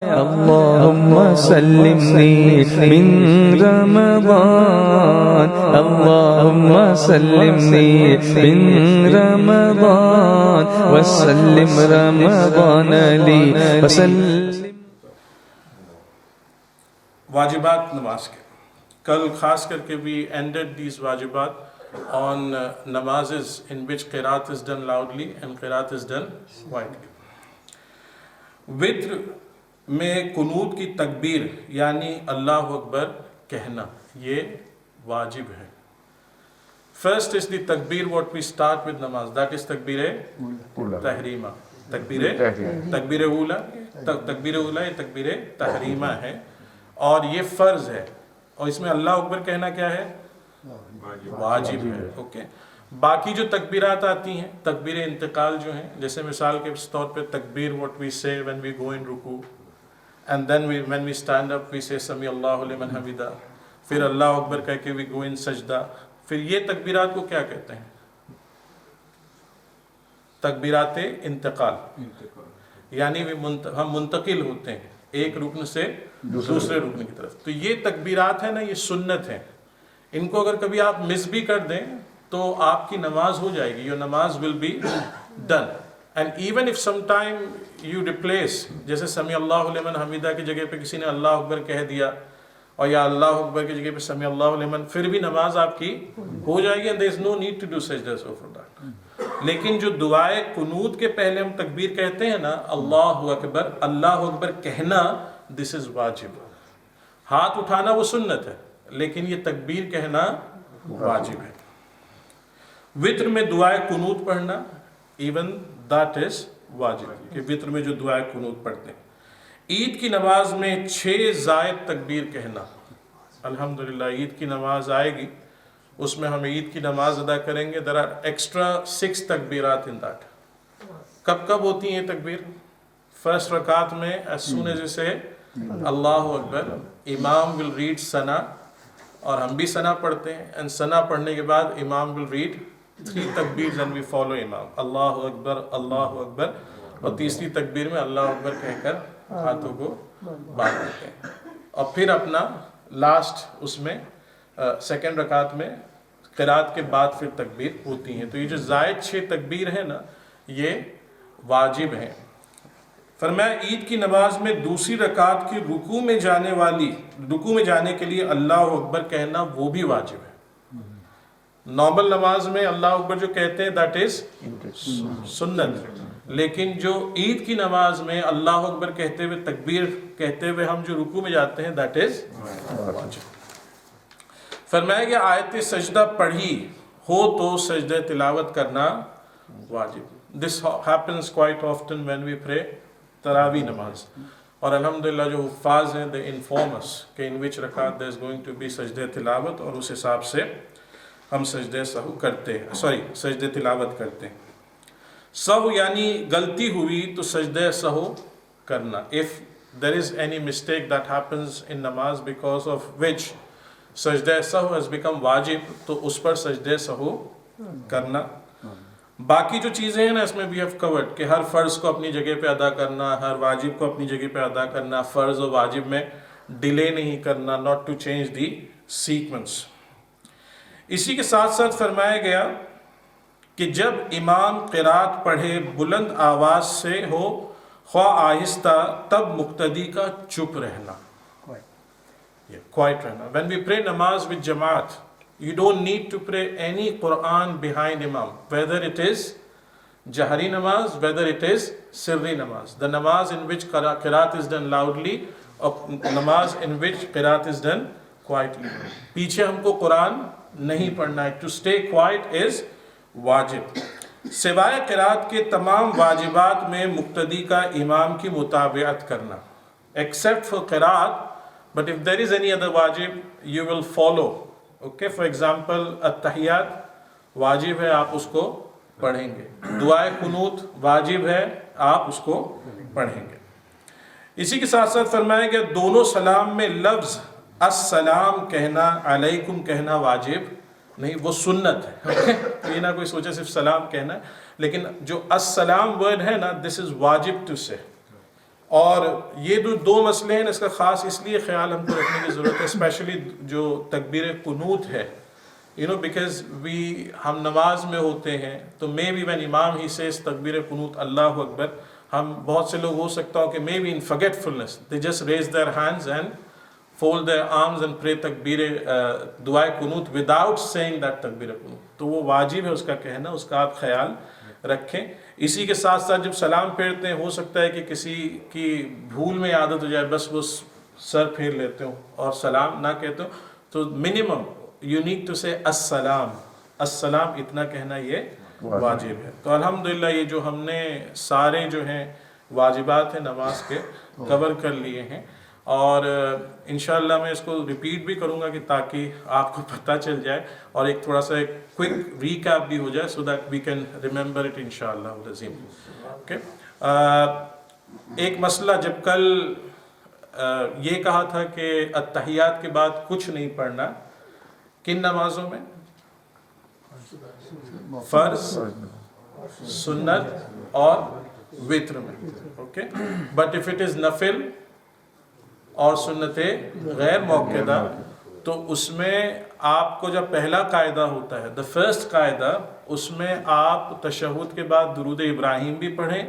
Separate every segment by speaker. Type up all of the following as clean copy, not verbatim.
Speaker 1: اللهم سلمني من رمضان اللهم سلمني من رمضان وسلم رمضان لي وسلم.
Speaker 2: واجبات نماز کے کل خاص کر کے we ended these واجبات on namazes in which qiraat is done loudly and qiraat is done quietly. وتر میں قنوت کی تکبیر یعنی اللہ اکبر کہنا یہ واجب ہے. فرسٹ از دی تکبیر what we start with namaz, that is تکبیر تحریمہ. تکبیر اولا یہ تکبیر تحریمہ ہے اور یہ فرض ہے اور اس میں اللہ اکبر کہنا کیا ہے؟ واجب ہے. اوکے. باقی جو تکبیرات آتی ہیں تکبیر انتقال جو ہیں جیسے مثال کے طور پہ تکبیر what we say when we go in رکوع and then when we stand up we say سمی اللہ لمن حمیدہ, پھر اللہ اکبر کہہ کے we go in سجدہ. پھر یہ تکبیرات کو کیا کہتے ہیں؟ تکبیرات انتقال. یعنی ہم منتقل ہوتے ہیں ایک رکن سے دوسرے رکن کی طرف. تو یہ تکبیرات ہیں نا یہ سنت ہیں. ان کو اگر کبھی آپ مس بھی کر دیں تو آپ کی نماز ہو جائے گی. your نماز will be done. and even if sometime you replace جیسے سمی اللہ لمن حمیدہ کی جگہ پہ کسی نے اللہ اکبر کہہ دیا اور یا اللہ اکبر کی جگہ پہ سمی اللہ لمن, پھر بھی نماز آپ کی ہو جائے گی and there is no need to do sajdas for that. لیکن جو دعائے قنوت کے پہلے ہم تکبیر کہتے ہیں نا اللہ اکبر کہنا this is واجب. ہاتھ اٹھانا وہ سنت ہے لیکن یہ تکبیر کہنا واجب ہے. وتر میں دعائے قنوت پڑھنا ایون that is واجب کہ وتر میں جو دعائے قنوت پڑھتے ہیں. عید کی نماز میں 6 زائد تکبیر کہنا. الحمدللہ عید کی نماز آئے گی اس میں ہم عید کی نماز ادا کریں گے. there are extra 6 تکبیرات in that. کب ہوتی ہیں یہ تکبیر؟ فرسٹ رکعت میں as soon as you say اللہ اکبر امام will read ثنا اور ہم بھی ثنا پڑھتے ہیں and ثنا پڑھنے کے بعد امام will read 3 تکبیر and we follow امام. اللہ اکبر اور تیسری تکبیر میں اللہ اکبر کہہ کر ہاتھوں کو باندھ دیتے ہیں اور پھر اپنا لاسٹ اس میں سیکنڈ رکعت میں قرات کے بعد پھر تکبیر ہوتی ہیں. تو یہ جو زائد 6 تکبیر ہے نا یہ واجب ہیں. فرمایا عید کی نماز میں دوسری رکعت کی رکوع میں جانے کے لیے اللہ اکبر کہنا وہ بھی واجب ہے. نارمل نماز میں اللہ اکبر جو کہتے ہیں that is سنت, لیکن جو عید کی نماز میں اللہ اکبر کہتے ہوئے تکبیر کہتے ہوئے ہم جو رکوع میں جاتے ہیں that is واجب. فرمایا کہ آیت سجدہ پڑھی ہو تو سجدہ تلاوت کرنا واجب. This happens quite often when we pray تراویح نماز. اور الحمدللہ جو حفاظ ہیں they inform us کہ in which رکعت there is going to be سجدہ تلاوت اور اس حساب سے ہم سجدہ تلاوت کرتے ہیں. سہو یعنی غلطی ہوئی تو سجدہ سہو کرنا. if there is any mistake that happens in namaz because of which سجدہ سہو has become واجب تو اس پر سجدہ سہو کرنا. باقی جو چیزیں ہیں نا اس میں we have covered کہ ہر فرض کو اپنی جگہ پہ ادا کرنا, ہر واجب کو اپنی جگہ پہ ادا کرنا, فرض و واجب میں ڈیلے نہیں کرنا, not to change the sequence. اسی کے ساتھ ساتھ فرمایا گیا کہ جب امام قرات پڑھے بلند آواز سے ہو خواہ آہستہ تب مقتدی کا چپ رہنا, quiet رہنا. when we pray namaz with jamaat you don't need to pray any Quran behind imam, whether it is jahri namaz, whether it is sirri namaz. The namaz in which qiraat is done loudly or namaz in which qiraat is done quietly. پیچھے ہم کو قرآن نہیں پڑھنا ہے. to stay quiet is واجب. سوائے قرات کے تمام واجبات میں مقتدی کا امام کی متابعت کرنا except for قرات, but if there is any other wajib you will follow. okay, for example التحیات واجب ہے آپ اس کو پڑھیں گے. دعائے قنوت واجب ہے آپ اس کو پڑھیں گے. اسی کے ساتھ ساتھ فرمایا گیا دونوں سلام میں لفظ السلام کہنا علیکم کہنا واجب نہیں, وہ سنت ہے. یہ نہ کوئی سوچے صرف سلام کہنا ہے, لیکن جو السلام ورڈ ہے نا دس از واجب ٹو سے. اور یہ دو مسئلے ہیں، اس کا خاص اس لیے خیال ہم کو رکھنے کی ضرورت ہے، اسپیشلی جو تکبیر قنوت ہے، بیکاز ہم نماز میں ہوتے ہیں تو مے بی وین امام ہی سیز تکبیر قنوت اللہ اکبر، ہم بہت سے لوگ ہو سکتا ہو کہ may be in forgetfulness they just raise their hands and fold their arms and pray تکبیر دعائے قنوت without saying that تکبیر قنوت، تو وہ واجب ہے اس کا کہنا، اس کا آپ خیال رکھیں۔ اسی کے ساتھ ساتھ جب سلام پھیرتے ہیں ہو سکتا ہے کہ کسی کی بھول میں عادت ہو جائے بس وہ سر پھیر لیتے ہوں اور سلام نہ کہتے ہوں، تو منیمم یو نیڈ ٹو سے السلام، السلام اتنا کہنا یہ واجب ہے۔ تو الحمدللہ یہ جو ہم نے سارے جو ہیں واجبات ہیں نماز کے کور کر لیے ہیں، اور انشاءاللہ میں اس کو ریپیٹ بھی کروں گا کہ تاکہ آپ کو پتہ چل جائے اور ایک تھوڑا سا ایک کوئک ریکیپ بھی ہو جائے so that we can remember it انشاءاللہ العظیم۔ اوکے، ایک مسئلہ، جب کل یہ کہا تھا کہ التحیات کے بعد کچھ نہیں پڑھنا، کن نمازوں میں؟ فرض، سنت اور وتر میں، okay, but if it is نفل اور سنت غیر موقعہ تو اس میں آپ کو جب پہلا قاعدہ ہوتا ہے، دا فرسٹ قاعدہ، اس میں آپ تشہد کے بعد درود ابراہیم بھی پڑھیں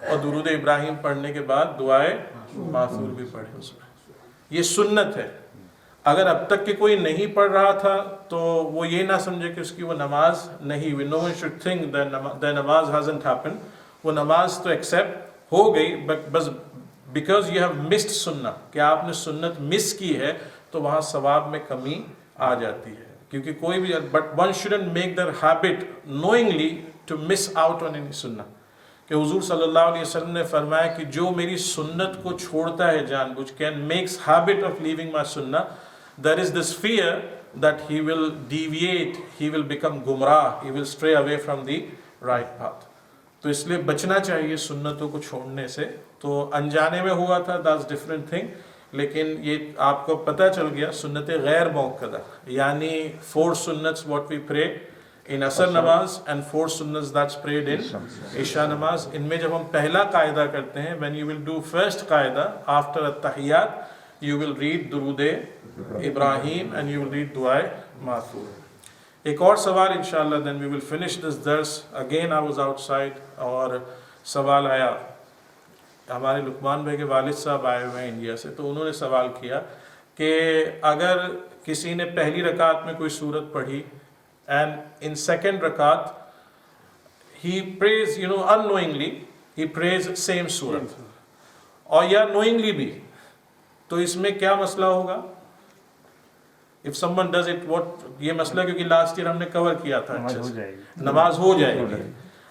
Speaker 2: اور درود ابراہیم پڑھنے کے بعد دعائے معثور بھی پڑھیں، اس میں یہ سنت ہے۔ اگر اب تک کہ کوئی نہیں پڑھ رہا تھا تو وہ یہ نہ سمجھے کہ اس کی وہ نماز نہیں ہوئی، no one should think that نماز hasn't happened، وہ نماز تو ایکسیپٹ ہو گئی، بس بیکاز یو ہیو مسڈ سنہ، کہ آپ نے سنت مس کی ہے تو وہاں ثواب میں کمی آ جاتی ہے، کیونکہ کوئی بھی، but one shouldn't make their habit knowingly to miss out on any سنہ، کہ حضور صلی اللہ علیہ وسلم نے فرمایا کہ جو میری سنت کو چھوڑتا ہے جان بوجھ کے and makes habit of leaving my sunnah، there is this fear that he will deviate, he will become gumrah, he will stray away from the right path۔ تو اس لیے بچنا چاہیے سنتوں کو چھوڑنے سے۔ تو انجانے میں ہوا تھا، that's different thing، لیکن یہ آپ کو پتہ چل گیا سنت غیر موقعہ، یعنی 4 sunnats what we pray in عصر نماز and 4 sunnats that's prayed in عشاء نماز، ان میں جب ہم پہلا قاعدہ کرتے ہیں when you will do first قاعدہ after التحیات you will read درود ابراہیم and you will read دعائے معثور۔ ایک اور سوال انشاءاللہ then we will finish this درس، again I was outside، اور سوال آیا، ہمارے لقمان بھائی کے والد صاحب آئے ہوئے ہیں انڈیا سے، تو انہوں نے سوال کیا کہ اگر کسی نے پہلی رکعت میں کوئی سورت پڑھی and in second رکعت he prays unknowingly he prays same سورت، اور یا knowingly بھی، تو اس میں کیا مسئلہ ہوگا؟ if someone does it what، یہ مسئلہ کیونکہ لاسٹ ایئر ہم نے کور کیا تھا، اچھا سے نماز ہو جائے گی۔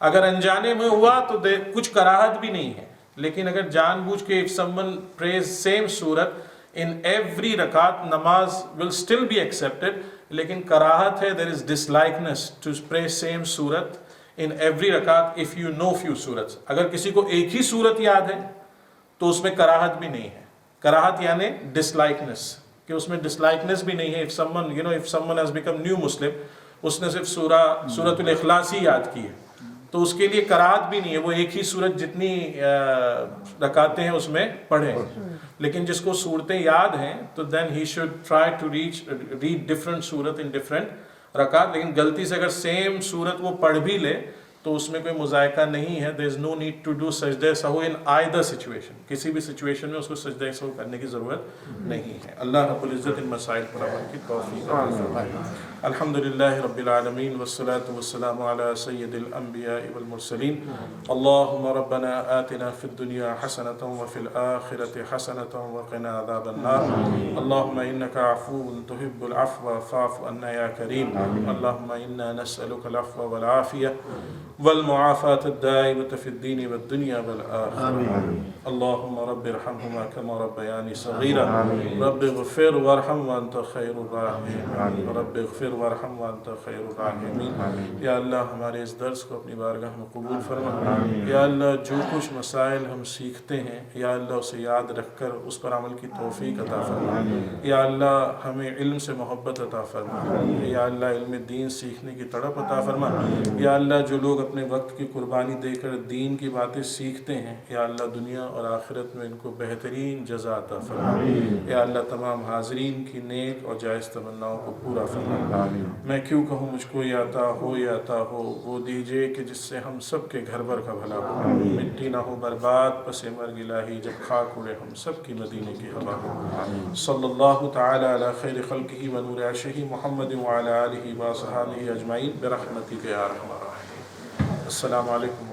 Speaker 2: اگر انجانے میں ہوا تو کچھ کراہت بھی نہیں ہے، لیکن اگر جان بوجھ کے if someone prays same سورت in every رکعت، نماز will still be accepted، لیکن کراہت ہے، there is dislikeness to pray same سورت in every رکعت if you know few surats۔ اگر کسی کو ایک ہی سورت یاد ہے تو اس میں کراہت بھی نہیں ہے، کراہت یعنی dislikeness، کہ اس میں ڈسلائکنس بھی نہیں ہے۔ if someone has become new Muslim، اس نے صرف سورۃ الاخلاص ہی یاد کی ہے تو اس کے لیے کراہت بھی نہیں ہے، وہ ایک ہی سورت جتنی رکعتیں ہیں اس میں پڑھیں، لیکن جس کو صورتیں یاد ہیں تو then he should try to read different سورت in different رکعت، لیکن غلطی سے اگر سیم سورت وہ پڑھ بھی لے تو اس میں کوئی مذائقہ نہیں ہے، there is no need to do سجدہ سہو in either situation، کسی بھی سچویشن میں اس کو سجدہ سہو کرنے کی ضرورت نہیں ہے۔ اللہ رب العزت ان مسائل پر عمل کی توفیق عطا فرمائے۔ الحمدللہ رب العالمین والصلاة والسلام علی سید الانبیاء والمرسلین، اللہم ربنا آتنا فی الدنیا حسنة وفی الآخرة حسنة وقنا عذاب النار، اللہم انک عفو تحب العفو فاعف عنا یا کریم، اللہم انا نسألک العفو والعافیہ والمعافاة الدائمة في الدين والدنيا والآخرة، اللهم رب ارحمهما كما ربياني صغيرا، رب اغفر وارحم وانت خير الراحمين، رب اغفر وارحم وانت خير الراحمين۔ یا اللہ ہمارے اس درس کو اپنی بارگاہ میں قبول فرما، یا اللہ جو کچھ مسائل ہم سیکھتے ہیں یا اللہ اسے یاد رکھ کر اس پر عمل کی توفیق عطا فرما، یا اللہ ہمیں علم سے محبت عطا فرما، یا اللہ علم دین سیکھنے کی تڑپ عطا فرما، یا اللہ جو لوگ اپنے وقت کی قربانی دے کر دین کی باتیں سیکھتے ہیں یا اللہ دنیا اور آخرت میں ان کو بہترین جزا عطا فرما۔ یا اللہ تمام حاضرین کی نیک اور جائز تمناؤں کو پورا فرما۔ میں کیوں کہوں مجھ کو یہ عطا ہو وہ دیجئے کہ جس سے ہم سب کے گھر بھر کا بھلا ہو، مٹی نہ ہو برباد پس مرگ الہی جب خاک اڑے ہم سب کی مدینے کی ہوا ہو۔ صلی اللہ تعالی علی خیر خلقہ و نور عرشہ محمد وعلی آلہ و صحابہ اجمعین برحمتک یا ارحم الراحمین۔ السلام علیکم